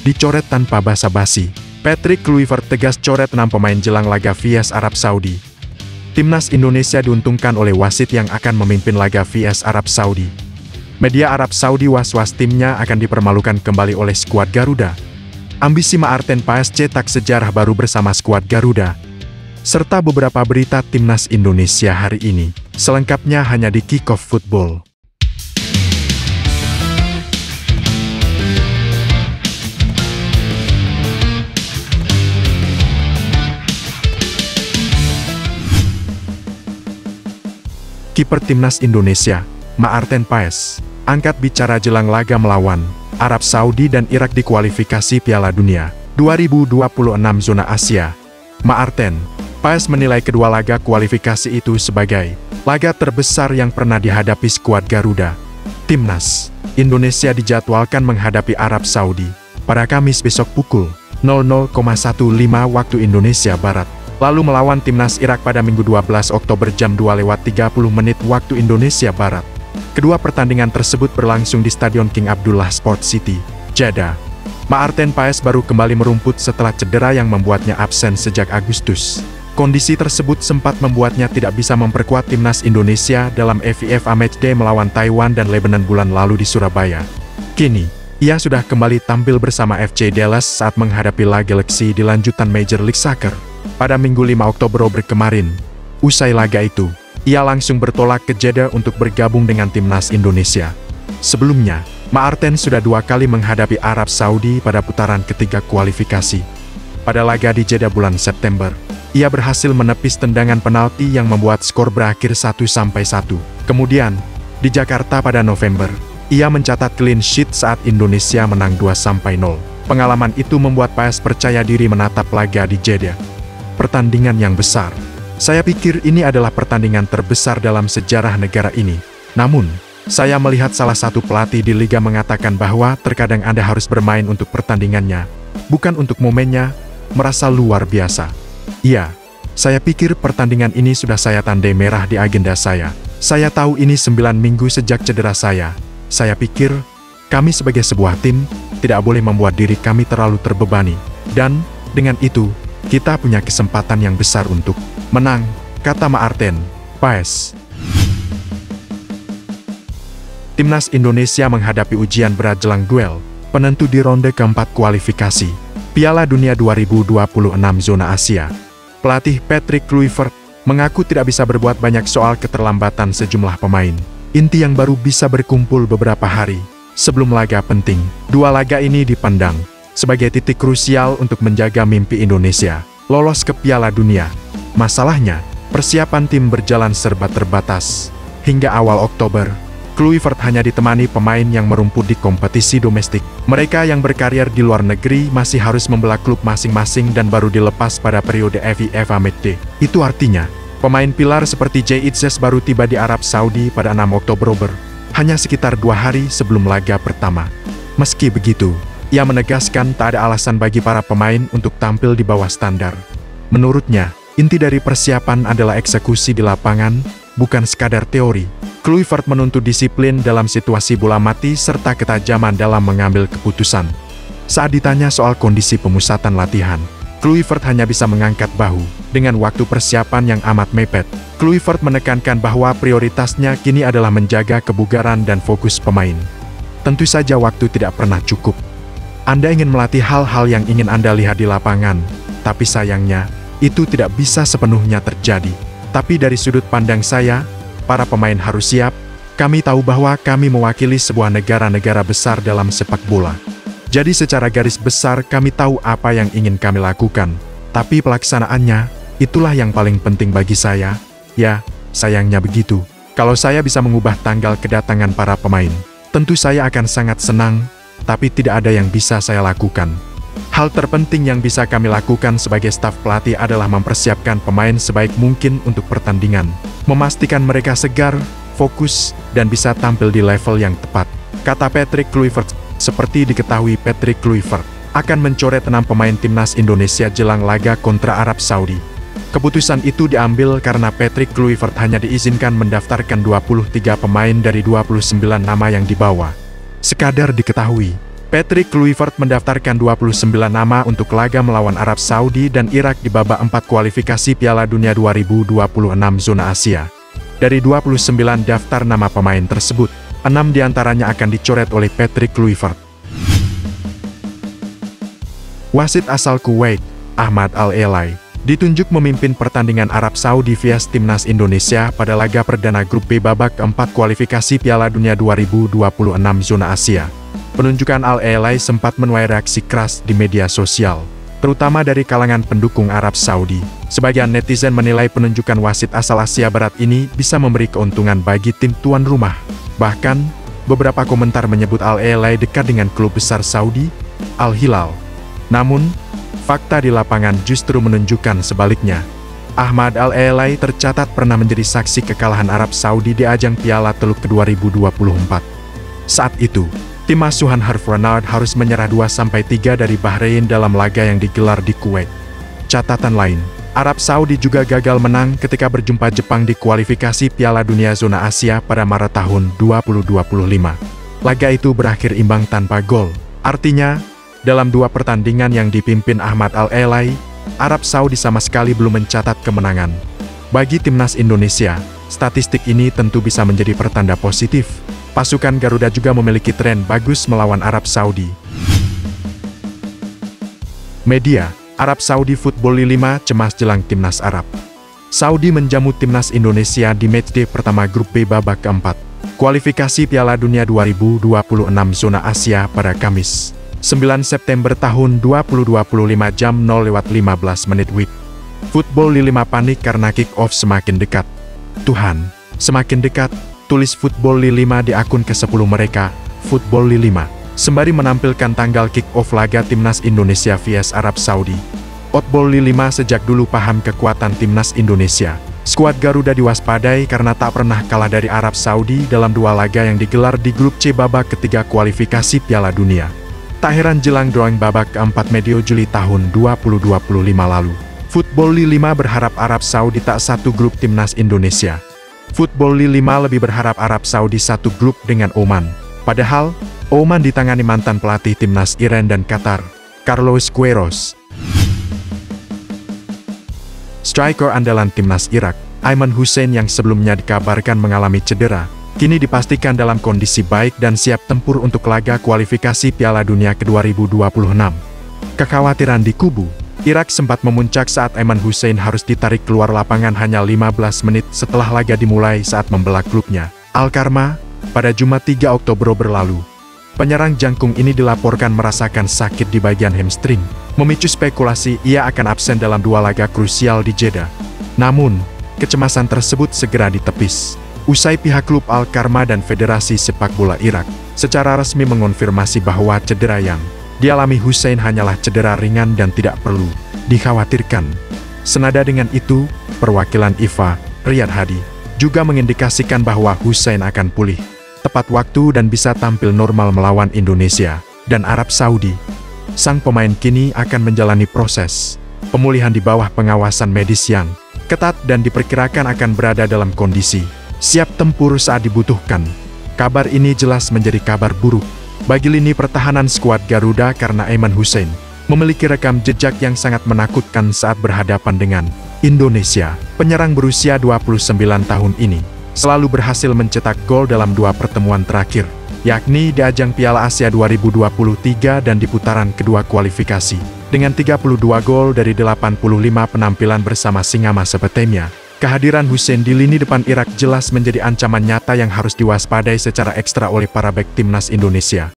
dicoret tanpa basa-basi. Patrick Kluivert tegas coret 6 pemain jelang laga vs Arab Saudi. Timnas Indonesia diuntungkan oleh wasit yang akan memimpin laga vs Arab Saudi. Media Arab Saudi was-was timnya akan dipermalukan kembali oleh skuad Garuda. Ambisi Maarten Paes cetak sejarah baru bersama skuad Garuda. Serta beberapa berita Timnas Indonesia hari ini. Selengkapnya hanya di Kickoff Football. Kiper Timnas Indonesia, Maarten Paes, angkat bicara jelang laga melawan Arab Saudi dan Irak di kualifikasi Piala Dunia 2026 zona Asia. Maarten Paes menilai kedua laga kualifikasi itu sebagai laga terbesar yang pernah dihadapi skuad Garuda. Timnas Indonesia dijadwalkan menghadapi Arab Saudi pada Kamis besok pukul 00.15 waktu Indonesia Barat. Lalu melawan Timnas Irak pada Minggu 12 Oktober jam 2:30 waktu Indonesia Barat. Kedua pertandingan tersebut berlangsung di Stadion King Abdullah Sport City, Jeddah. Maarten Paes baru kembali merumput setelah cedera yang membuatnya absen sejak Agustus. Kondisi tersebut sempat membuatnya tidak bisa memperkuat Timnas Indonesia dalam FIFA Matchday melawan Taiwan dan Lebanon bulan lalu di Surabaya. Kini, ia sudah kembali tampil bersama FC Dallas saat menghadapi La Galaxy di lanjutan Major League Soccer pada Minggu 5 Oktober kemarin. Usai laga itu, ia langsung bertolak ke Jeddah untuk bergabung dengan Timnas Indonesia. Sebelumnya, Maarten sudah 2 kali menghadapi Arab Saudi pada putaran ketiga kualifikasi. Pada laga di Jeddah bulan September, ia berhasil menepis tendangan penalti yang membuat skor berakhir 1-1. Kemudian, di Jakarta pada November, ia mencatat clean sheet saat Indonesia menang 2-0. Pengalaman itu membuat Paes percaya diri menatap laga di Jeddah. Pertandingan yang besar. Saya pikir ini adalah pertandingan terbesar dalam sejarah negara ini. Namun, saya melihat salah satu pelatih di liga mengatakan bahwa terkadang Anda harus bermain untuk pertandingannya, bukan untuk momennya, merasa luar biasa. Iya, saya pikir pertandingan ini sudah saya tandai merah di agenda saya. Saya tahu ini 9 minggu sejak cedera saya. Saya pikir, kami sebagai sebuah tim, tidak boleh membuat diri kami terlalu terbebani. Dan, dengan itu, kita punya kesempatan yang besar untuk menang, kata Maarten Paes. Timnas Indonesia menghadapi ujian berat jelang duel penentu di ronde keempat kualifikasi Piala Dunia 2026 zona Asia. Pelatih Patrick Kluivert mengaku tidak bisa berbuat banyak soal keterlambatan sejumlah pemain inti yang baru bisa berkumpul beberapa hari sebelum laga penting. Dua laga ini dipandang sebagai titik krusial untuk menjaga mimpi Indonesia lolos ke Piala Dunia. Masalahnya, persiapan tim berjalan serba terbatas. Hingga awal Oktober, Kluivert hanya ditemani pemain yang merumput di kompetisi domestik. Mereka yang berkarir di luar negeri masih harus membela klub masing-masing dan baru dilepas pada periode FIFA Matchday. Itu artinya, pemain pilar seperti Jay Itzes baru tiba di Arab Saudi pada 6 Oktober, hanya sekitar 2 hari sebelum laga pertama. Meski begitu, ia menegaskan tak ada alasan bagi para pemain untuk tampil di bawah standar. Menurutnya, inti dari persiapan adalah eksekusi di lapangan, bukan sekadar teori. Kluivert menuntut disiplin dalam situasi bola mati serta ketajaman dalam mengambil keputusan. Saat ditanya soal kondisi pemusatan latihan, Kluivert hanya bisa mengangkat bahu. Dengan waktu persiapan yang amat mepet, Kluivert menekankan bahwa prioritasnya kini adalah menjaga kebugaran dan fokus pemain. Tentu saja waktu tidak pernah cukup. Anda ingin melatih hal-hal yang ingin Anda lihat di lapangan, tapi sayangnya, itu tidak bisa sepenuhnya terjadi. Tapi dari sudut pandang saya, para pemain harus siap. Kami tahu bahwa kami mewakili sebuah negara-negara besar dalam sepak bola. Jadi secara garis besar kami tahu apa yang ingin kami lakukan. Tapi pelaksanaannya, itulah yang paling penting bagi saya. Ya, sayangnya begitu. Kalau saya bisa mengubah tanggal kedatangan para pemain, tentu saya akan sangat senang, tapi tidak ada yang bisa saya lakukan. Hal terpenting yang bisa kami lakukan sebagai staf pelatih adalah mempersiapkan pemain sebaik mungkin untuk pertandingan, memastikan mereka segar, fokus, dan bisa tampil di level yang tepat, kata Patrick Kluivert. Seperti diketahui, Patrick Kluivert akan mencoret 6 pemain Timnas Indonesia jelang laga kontra Arab Saudi. Keputusan itu diambil karena Patrick Kluivert hanya diizinkan mendaftarkan 23 pemain dari 29 nama yang dibawa. Sekadar diketahui, Patrick Kluivert mendaftarkan 29 nama untuk laga melawan Arab Saudi dan Irak di babak 4 kualifikasi Piala Dunia 2026 zona Asia. Dari 29 daftar nama pemain tersebut, 6 diantaranya akan dicoret oleh Patrick Kluivert. Wasit asal Kuwait, Ahmad Al-Elai, ditunjuk memimpin pertandingan Arab Saudi via Timnas Indonesia pada laga perdana grup B babak keempat kualifikasi Piala Dunia 2026 zona Asia. Penunjukan Al-Elai sempat menuai reaksi keras di media sosial, terutama dari kalangan pendukung Arab Saudi. Sebagian netizen menilai penunjukan wasit asal Asia Barat ini bisa memberi keuntungan bagi tim tuan rumah. Bahkan, beberapa komentar menyebut Al-Elai dekat dengan klub besar Saudi, Al-Hilal. Namun, fakta di lapangan justru menunjukkan sebaliknya. Ahmad Al-Elai tercatat pernah menjadi saksi kekalahan Arab Saudi di ajang Piala Teluk ke-2024. Saat itu, tim asuhan Herve Renard harus menyerah 2-3 dari Bahrain dalam laga yang digelar di Kuwait. Catatan lain, Arab Saudi juga gagal menang ketika berjumpa Jepang di kualifikasi Piala Dunia zona Asia pada Maret tahun 2025. Laga itu berakhir imbang tanpa gol. Artinya, dalam 2 pertandingan yang dipimpin Ahmad Al-Elai, Arab Saudi sama sekali belum mencatat kemenangan. Bagi timnas Indonesia, statistik ini tentu bisa menjadi pertanda positif. Pasukan Garuda juga memiliki tren bagus melawan Arab Saudi. Media, Arab Saudi Football Lille cemas jelang timnas Arab. Saudi menjamu timnas Indonesia di matchday pertama grup B babak keempat kualifikasi Piala Dunia 2026 zona Asia pada Kamis, 9 September tahun 2025 jam 0:15 WIB. Football Lille panik karena kick-off semakin dekat. Tuhan, semakin dekat, tulis Football Lille di akun ke-10 mereka, Football Lille, sembari menampilkan tanggal kick-off laga timnas Indonesia vs Arab Saudi. Football Lille sejak dulu paham kekuatan timnas Indonesia. Skuad Garuda diwaspadai karena tak pernah kalah dari Arab Saudi dalam 2 laga yang digelar di grup C babak ketiga kualifikasi Piala Dunia. Tak heran jelang drawing babak keempat medio Juli tahun 2025 lalu, Football Lille berharap Arab Saudi tak satu grup timnas Indonesia. Football Lille lebih berharap Arab Saudi satu grup dengan Oman. Padahal, Oman ditangani mantan pelatih timnas Iran dan Qatar, Carlos Queiroz. Striker andalan timnas Irak, Ayman Hussein yang sebelumnya dikabarkan mengalami cedera, kini dipastikan dalam kondisi baik dan siap tempur untuk laga kualifikasi Piala Dunia ke-2026. Kekhawatiran di kubu Irak sempat memuncak saat Ayman Hussein harus ditarik keluar lapangan hanya 15 menit setelah laga dimulai saat membela klubnya, Al-Karma, pada Jumat 3 Oktober berlalu. Penyerang jangkung ini dilaporkan merasakan sakit di bagian hamstring, memicu spekulasi ia akan absen dalam 2 laga krusial di Jeddah. Namun, kecemasan tersebut segera ditepis usai pihak klub Al-Karma dan Federasi Sepak Bola Irak secara resmi mengonfirmasi bahwa cedera yang dialami Hussein hanyalah cedera ringan dan tidak perlu dikhawatirkan. Senada dengan itu, perwakilan IFA, Riyad Hadi, juga mengindikasikan bahwa Hussein akan pulih tepat waktu dan bisa tampil normal melawan Indonesia dan Arab Saudi. Sang pemain kini akan menjalani proses pemulihan di bawah pengawasan medis yang ketat dan diperkirakan akan berada dalam kondisi siap tempur saat dibutuhkan. Kabar ini jelas menjadi kabar buruk bagi lini pertahanan skuad Garuda karena Ayman Hussein memiliki rekam jejak yang sangat menakutkan saat berhadapan dengan Indonesia. Penyerang berusia 29 tahun ini selalu berhasil mencetak gol dalam 2 pertemuan terakhir, yakni di ajang Piala Asia 2023 dan di putaran kedua kualifikasi. Dengan 32 gol dari 85 penampilan bersama Singa Mesopotamia, kehadiran Hussein di lini depan Irak jelas menjadi ancaman nyata yang harus diwaspadai secara ekstra oleh para bek timnas Indonesia.